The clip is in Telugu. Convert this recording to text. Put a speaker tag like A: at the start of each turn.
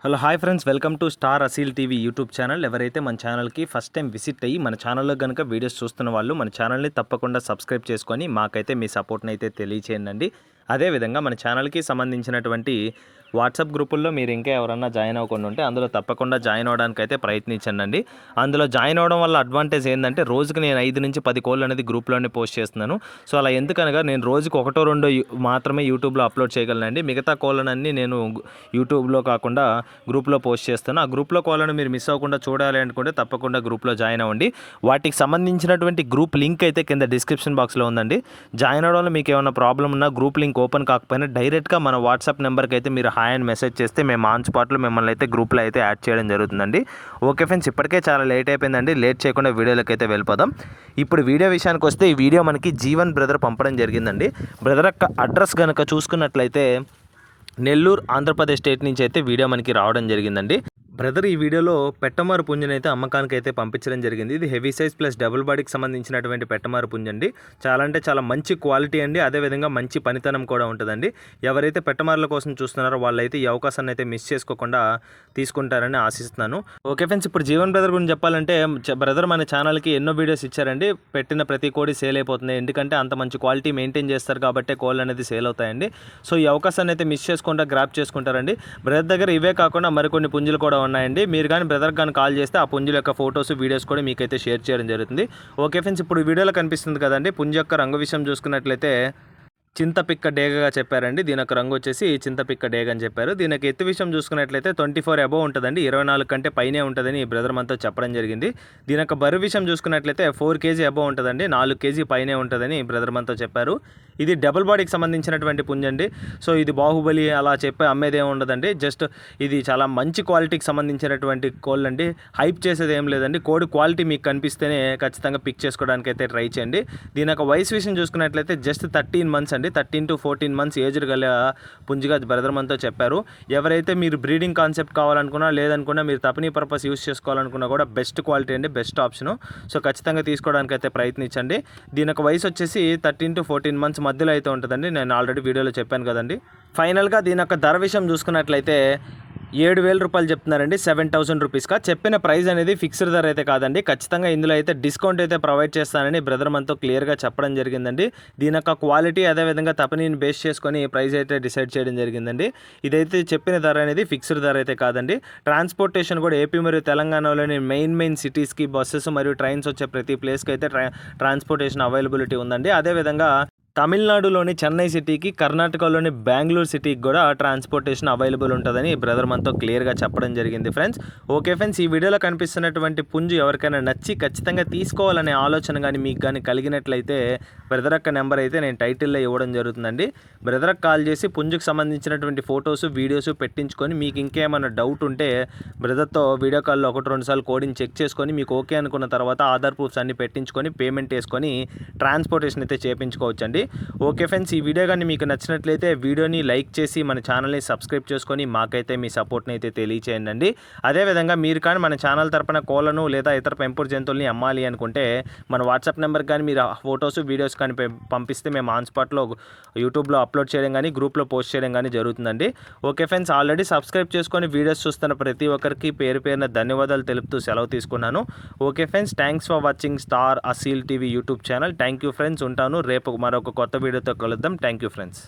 A: Hello hi friends, welcome to star Aseel TV YouTube channel. ఎవరైతే మన ఛానల్కి ఫస్ట్ టైం విజిట్ అయ్యి మన ఛానల్లో కనుక వీడియోస్ చూస్తున్న వాళ్ళు మన ఛానల్ని తప్పకుండా సబ్స్క్రైబ్ చేసుకొని మాకైతే మీ సపోర్ట్ని అయితే తెలియచేయండి. అదేవిధంగా మన ఛానల్కి సంబంధించినటువంటి వాట్సాప్ గ్రూపుల్లో మీరు ఇంకా ఎవరన్నా జాయిన్ అవ్వకుండా ఉంటే అందులో తప్పకుండా జాయిన్ అవ్వడానికి అయితే ప్రయత్నించండి. అందులో జాయిన్ అవ్వడం వల్ల అడ్వాంటేజ్ ఏంటంటే రోజుకి నేను 5 నుంచి 10 కోళ్ళు అనేది గ్రూప్లోనే పోస్ట్ చేస్తున్నాను. సో అలా ఎందుకనగా నేను రోజుకి 1-2 మాత్రమే యూట్యూబ్లో అప్లోడ్ చేయగలనండి. మిగతా కోళ్ళనన్నీ నేను యూట్యూబ్లో కాకుండా గ్రూప్లో పోస్ట్ చేస్తాను. ఆ గ్రూప్లో కోళ్ళను మీరు మిస్ అవ్వకుండా చూడాలి అనుకుంటే తప్పకుండా గ్రూప్లో జాయిన్ అవ్వండి. వాటికి సంబంధించినటువంటి గ్రూప్ లింక్ అయితే కింద డిస్క్రిప్షన్ బాక్స్లో ఉందండి. జాయిన్ అవ్వడంలో మీకు ఏమైనా ప్రాబ్లం ఉన్నా గ్రూప్ లింక్ ఓపెన్ కాకపోయినా డైరెక్ట్గా మన వాట్సాప్ నెంబర్కి అయితే మీరు హాయ్ అని మెసేజ్ చేస్తే మేము ఆన్ స్పాట్లో మిమ్మల్ని అయితే గ్రూప్లో అయితే యాడ్ చేయడం జరుగుతుందండి. ఓకే ఫ్రెండ్స్, ఇప్పటికే చాలా లేట్ అయిపోయిందండి. లేట్ చేయకుండా వీడియోలోకి అయితే వెళ్ళిపోదాం. ఇప్పుడు వీడియో విషయానికి వస్తే ఈ వీడియో మనకి జీవన్ బ్రదర్ పంపడం జరిగిందండి. బ్రదర్ యొక్క అడ్రస్ కనుక చూసుకున్నట్లయితే నెల్లూరు ఆంధ్రప్రదేశ్ స్టేట్ నుంచి అయితే వీడియో మనకి రావడం జరిగిందండి. బ్రదర్ ఈ వీడియోలో పెట్టమారు పుంజుని అయితే అమ్మకానికి అయితే పంపించడం జరిగింది. ఇది హెవీ సైజ్ ప్లస్ డబుల్ బాడీకి సంబంధించినటువంటి పెట్టమారు పుంజు అండి. చాలా అంటే చాలా మంచి క్వాలిటీ అండి. అదేవిధంగా మంచి పనితనం కూడా ఉంటుందండి. ఎవరైతే పెట్టమారుల కోసం చూస్తున్నారో వాళ్ళైతే ఈ అవకాశాన్ని అయితే మిస్ చేసుకోకుండా తీసుకుంటారని ఆశిస్తున్నాను. ఓకే ఫ్రెండ్స్, ఇప్పుడు జీవన్ బ్రదర్ గురించి చెప్పాలంటే బ్రదర్ మన ఛానల్కి ఎన్నో వీడియోస్ ఇచ్చారండి. పెట్టిన ప్రతి కోడి సేల్ అయిపోతుంది. ఎందుకంటే అంత మంచి క్వాలిటీ మెయింటైన్ చేస్తారు కాబట్టి కోళ్ళు అనేది సేల్ అవుతాయండి. సో ఈ అవకాశాన్ని అయితే మిస్ చేసుకుంటా గ్రాప్ చేసుకుంటారండి. బ్రదర్ దగ్గర ఇవే కాకుండా మరికొన్ని పుంజులు కూడా ఉన్నాయండి. మీరు కానీ బ్రదర్ కానీ కాల్ చేస్తే ఆ పుంజుల యొక్క ఫొటోస్ వీడియోస్ కూడా మీకైతే షేర్ చేయడం జరుగుతుంది. ఓకే ఫ్రెండ్స్, ఇప్పుడు వీడియోలో కనిపిస్తుంది కదండి, పుంజు యొక్క రంగు విషయం చూసుకున్నట్లయితే చింతపిక్క డేగగా చెప్పారండి. దీని యొక్క రంగు వచ్చేసి చింతపిక్క డేగ అని చెప్పారు. దీనికి ఎత్తు విషయం చూసుకున్నట్లయితే 24 అబోవ్ ఉంటుందండి. 24 కంటే పైనే ఉంటుందని బ్రదర్ మనతో చెప్పడం జరిగింది. దీని యొక్క బరువు విషయం చూసుకున్నట్లయితే 4 kg అబోవ్ ఉంటుందండి. 4 kg పైనే ఉంటుందని బ్రదర్ మనతో చెప్పారు. ఇది డబుల్ బాడీకి సంబంధించినటువంటి పుంజండి. సో ఇది బాహుబలి అలా చెప్పి అమ్మేదేం ఉండదండి. జస్ట్ ఇది చాలా మంచి క్వాలిటీకి సంబంధించినటువంటి కోళ్ళు అండి. హైప్ చేసేది ఏం లేదండి. కోడి క్వాలిటీ మీకు కనిపిస్తేనే ఖచ్చితంగా పిక్ చేసుకోవడానికి అయితే ట్రై చేయండి. దీని యొక్క వయసు విషయం చూసుకున్నట్లయితే జస్ట్ 13 months అండి. 13 to 14 months ఏజ్ గల పుంజుగా బ్రదర్ మనతో చెప్పారు. ఎవరైతే మీరు బ్రీడింగ్ కాన్సెప్ట్ కావాలనుకున్నా లేదనుకున్నా మీరు తపనీ పర్పస్ యూస్ చేసుకోవాలనుకున్నా కూడా బెస్ట్ క్వాలిటీ అండి, బెస్ట్ ఆప్షను. సో ఖచ్చితంగా తీసుకోవడానికి అయితే ప్రయత్నించండి. దీని యొక్క వయసు వచ్చేసి 13 to 14 months మధ్యలో అయితే ఉంటుందండి. నేను ఆల్రెడీ వీడియోలో చెప్పాను కదండి. ఫైనల్గా దీని యొక్క ధర విషయం చూసుకున్నట్లయితే 7,000 రూపాయలు చెప్తున్నారండి. 7,000 రూపీస్గా చెప్పిన ప్రైస్ అనేది ఫిక్స్డ్ ధర అయితే కాదండి. ఖచ్చితంగా ఇందులో అయితే డిస్కౌంట్ అయితే ప్రొవైడ్ చేస్తానని బ్రదర్ మనతో క్లియర్గా చెప్పడం జరిగిందండి. దీని యొక్క క్వాలిటీ అదేవిధంగా తపనీని బేస్ చేసుకొని ప్రైస్ అయితే డిసైడ్ చేయడం జరిగిందండి. ఇదైతే చెప్పిన ధర అనేది ఫిక్స్డ్ ధర అయితే కాదండి. ట్రాన్స్పోర్టేషన్ కూడా ఏపీ మరియు తెలంగాణలోని మెయిన్ సిటీస్కి బస్సెస్ మరియు ట్రైన్స్ వచ్చే ప్రతి ప్లేస్కి అయితే ట్రాన్స్పోర్టేషన్ అవైలబిలిటీ ఉందండి. అదేవిధంగా తమిళనాడులోని చెన్నై సిటీకి, కర్ణాటకలోని బెంగళూరు సిటీకి కూడా ట్రాన్స్పోర్టేషన్ అవైలబుల్ ఉంటుందని బ్రదర్ మనతో క్లియర్గా చెప్పడం జరిగింది ఫ్రెండ్స్. ఓకే ఫ్రెండ్స్, ఈ వీడియోలో కనిపిస్తున్నటువంటి పుంజు ఎవరికైనా నచ్చి ఖచ్చితంగా తీసుకోవాలనే ఆలోచన కానీ మీకు కానీ కలిగినట్లయితే బ్రదర్ యొక్క నెంబర్ అయితే నేను టైటిల్లో ఇవ్వడం జరుగుతుందండి. బ్రదర్కి కాల్ చేసి పుంజుకు సంబంధించినటువంటి ఫొటోస్ వీడియోస్ పెట్టించుకొని మీకు ఇంకేమైనా డౌట్ ఉంటే బ్రదర్తో వీడియో కాల్లో 1-2 సార్లు కోడింగ్ చెక్ చేసుకొని మీకు ఓకే అనుకున్న తర్వాత ఆధార్ ప్రూఫ్స్ అన్ని పెట్టించుకొని పేమెంట్ వేసుకొని ట్రాన్స్పోర్టేషన్ అయితే చేయించుకోవచ్చండి. ఓకే ఫ్రెండ్స్, ఈ వీడియో కానీ మీకు నచ్చినట్లయితే వీడియోని లైక్ చేసి మన ఛానల్ని సబ్స్క్రైబ్ చేసుకొని మాకైతే మీ సపోర్ట్ని అయితే తెలియచేయండి. అదేవిధంగా మీరు కానీ మన ఛానల్ తరపున కోళ్ళను లేదా ఇతర పెంపుడు జంతువుల్ని అమ్మాలి అనుకుంటే మన వాట్సాప్ నెంబర్కి కానీ మీరు ఫొటోస్ వీడియోస్ కానీ పంపిస్తే మేము ఆన్ స్పాట్లో యూట్యూబ్లో అప్లోడ్ చేయడం కానీ గ్రూప్లో పోస్ట్ చేయడం కానీ జరుగుతుందండి. ఓకే ఫ్రెండ్స్, ఆల్రెడీ సబ్స్క్రైబ్ చేసుకొని వీడియోస్ చూస్తున్న ప్రతి ఒక్కరికి పేరు పేరున ధన్యవాదాలు తెలుపుతూ సెలవు తీసుకున్నాను. Okay friends, thanks for watching star Aseel TV YouTube channel. Thank you friends, ఉంటాను. రేపు మరొక కొత్త వీడియోతో కలుద్దాం. Thank you friends.